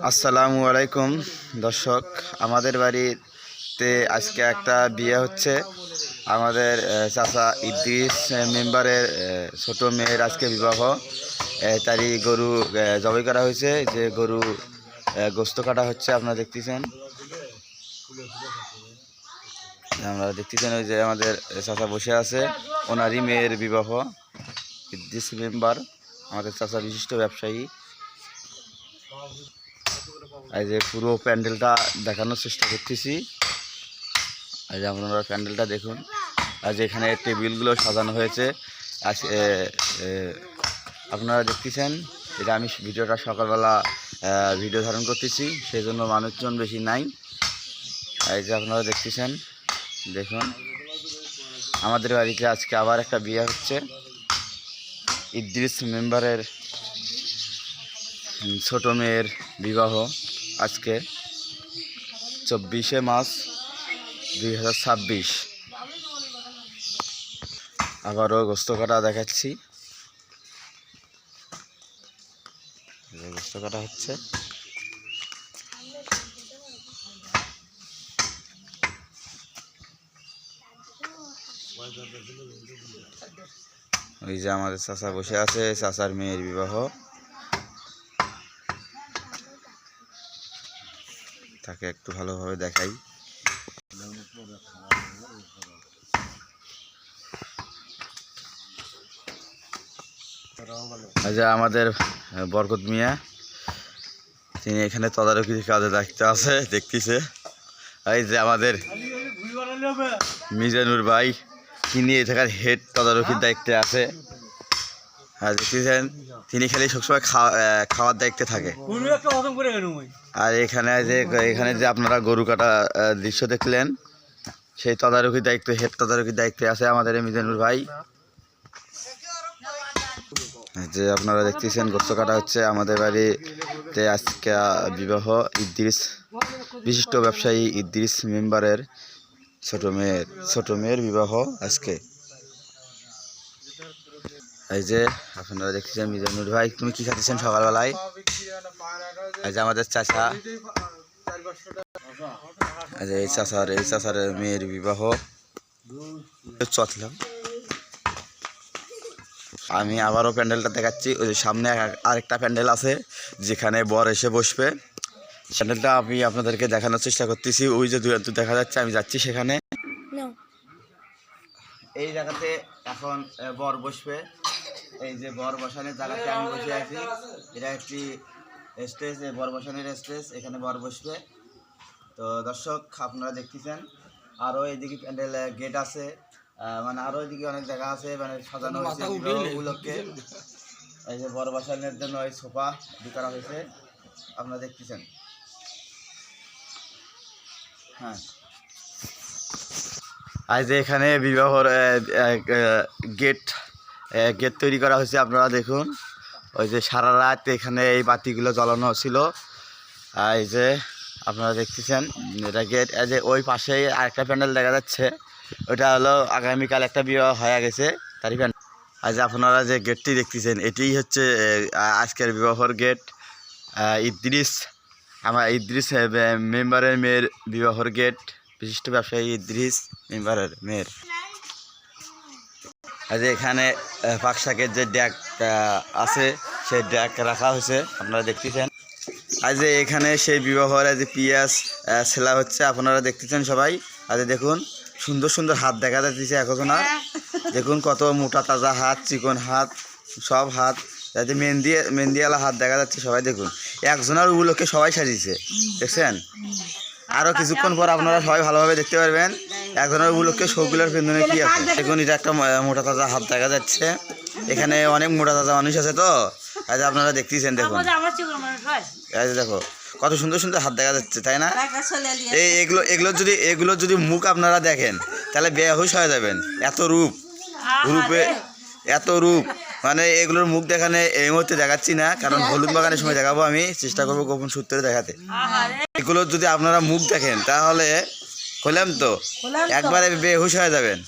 আসসালামু আলাইকুম দর্শক, আমাদের বাড়িতে আজকে একটা বিয়ে হচ্ছে। আমাদের চাচা ইদ্রিস মেম্বারের ছোট মেয়ের আজকে বিবাহ। তারই গরু জবাই করা হয়েছে, যে গরু গোস্ত কাটা হচ্ছে। আপনারা দেখতেছেন ওই যে আমাদের চাচা বসে আছে, ওনারই মেয়ের বিবাহ। ইদ্রিস মেম্বার আমাদের চাচা বিশিষ্ট ব্যবসায়ী। এই যে পুরো প্যান্ডেলটা দেখানোর চেষ্টা করতেছি। এই যে আপনারা প্যান্ডেলটা দেখুন। আর যে এখানে টেবিলগুলো সাজানো হয়েছে আপনারা দেখতেছেন। এটা আমি ভিডিওটা সকালবেলা ভিডিও ধারণ করতেছি, সেই জন্য মানুষজন বেশি নাই। এই যে আপনারা দেখতেছেন, দেখুন আমাদের বাড়িতে আজকে আবার একটা বিয়ে হচ্ছে। ইদ্রিস মেম্বারের ছোট মেয়ের বিবাহ আজকে 24শে মার্চ 2026। আবারও গোস্ত কাটা দেখাচ্ছি, গোস্ত কাটা হচ্ছে। ওই যে আমাদের চাচা বসে আছে, চাচার মেয়ের বিবাহ। তাকে একটু ভালোভাবে দেখাই। আচ্ছা, আমাদের বরকত মিয়া, তিনি এখানে তদারকির কাজে দায়িত্ব আছে, দেখতেছে। এই যে আমাদের মিজানুর ভাই, তিনি এখানকার হেড তদারকির দায়িত্বে আছে। আর দেখতেছেন, তিনি খালি সবসময় খাওয়ার দায়িত্বে থাকে। আর এখানে যে আপনারা গরু কাটা দৃশ্য দেখলেন, সেই তদারকির দায়িত্ব, হেড তদারকির দায়িত্বে আছে আমাদের মিজানুর ভাই। যে আপনারা দেখতেছেন গোস্ত কাটা হচ্ছে। আমাদের বাড়িতে আজকে বিবাহ ইদ্রিস, বিশিষ্ট ব্যবসায়ী ইদ্রিস মেম্বারের ছোট মেয়ের বিবাহ আজকে। এই যে আপনারা দেখতেছেন মিজানুর ভাই, তুমি কি খাচ্ছেন সকালবেলায়? এই যে আমাদের চাচা, এই চাচার মেয়ের বিবাহ চললাম। আমি আবারও প্যান্ডেলটা দেখাচ্ছি। ওই যে সামনে আরেকটা প্যান্ডেল আছে, যেখানে বর এসে বসবে। প্যান্ডেলটা আমি আপনাদেরকে দেখানোর চেষ্টা করতেছি। ওই যে দূরে দেখা যাচ্ছে, আমি যাচ্ছি সেখানে। এই জায়গাতে এখন বর বসবে। এই যে বর বসানোর জায়গাতে আমি বসে আছি, এটা একটি স্টেজ, বর বসানোর স্টেজ, এখানে বর বসবে। তো দর্শক, আপনারা দেখতেছেন আরও এইদিকে প্যান্ডেল গেট আছে, মানে আরও এদিকে অনেক জায়গা আছে, মানে সাজানো হয়েছে বিবাহগুলোকে। এই যে বর বসানোর জন্য এই সোফা করা হয়েছে, আপনারা দেখতেছেন। হ্যাঁ, আর যে এখানে বিবাহর গেট তৈরি করা হয়েছে, আপনারা দেখুন। ওই যে সারা রাত এখানে এই বাতিগুলো জ্বালানো ছিল। এই যে আপনারা দেখতেছেন, এটা গেট। এই যে ওই পাশেই আরেকটা প্যান্ডেল দেখা যাচ্ছে, ওটা হলো আগামীকাল একটা বিবাহ হয়ে গেছে, তারই প্যান্ডেল। আর যে আপনারা যে গেটটি দেখতেছেন, এটিই হচ্ছে আজকের বিবাহর গেট। ইদ্রিস মেম্বারের মেয়ের বিবাহর গেট, বিশিষ্ট ব্যবসায়ী ইদ্রিস মেম্বারের মেয়ের। আর যে এখানে পাকশাকের যে ড্যাক আছে, সেই ড্যাক রাখা হয়েছে, আপনারা দেখতেছেন। আর যে এখানে সেই বিবাহের যে পিঁয়াজ ছেলা হচ্ছে, আপনারা দেখতেছেন সবাই। আর দেখুন, সুন্দর সুন্দর হাত দেখা যাচ্ছে এখন। আর দেখুন কত মোটা তাজা হাত, চিকন হাত, সব হাত, যাতে মেহেন্দিওয়ালা হাত দেখা যাচ্ছে। সবাই দেখুন, একজনের উপলক্ষে সবাই সাজিয়েছে, দেখছেন। আরও কিছুক্ষণ পর আপনারা সবাই ভালোভাবে দেখতে পারবেন একজনের উপলক্ষে সবগুলোর পেছনে কি আছে। দেখুন, এটা একটা মোটা তাজা হাত দেখা যাচ্ছে। এখানে অনেক মোটা তাজা মানুষ আছে, তো আজ আপনারা দেখতেছেন। দেখুন, এই যে দেখো কত সুন্দর সুন্দর হাত দেখা যাচ্ছে, তাই না? এগুলো যদি মুখ আপনারা দেখেন, তাহলে বেহুশ হয়ে যাবেন। এত রূপ, মানে এগুলোর মুখ দেখানে এই মুহূর্তে দেখাচ্ছি না, কারণ হলুদ বাগানের সময় দেখাবো। আমি চেষ্টা করবো গোপন সূত্রে দেখাতে। এগুলো যদি আপনারা মুখ দেখেন, তাহলে বললাম তো একবারে বেহুশ হয়ে যাবেন।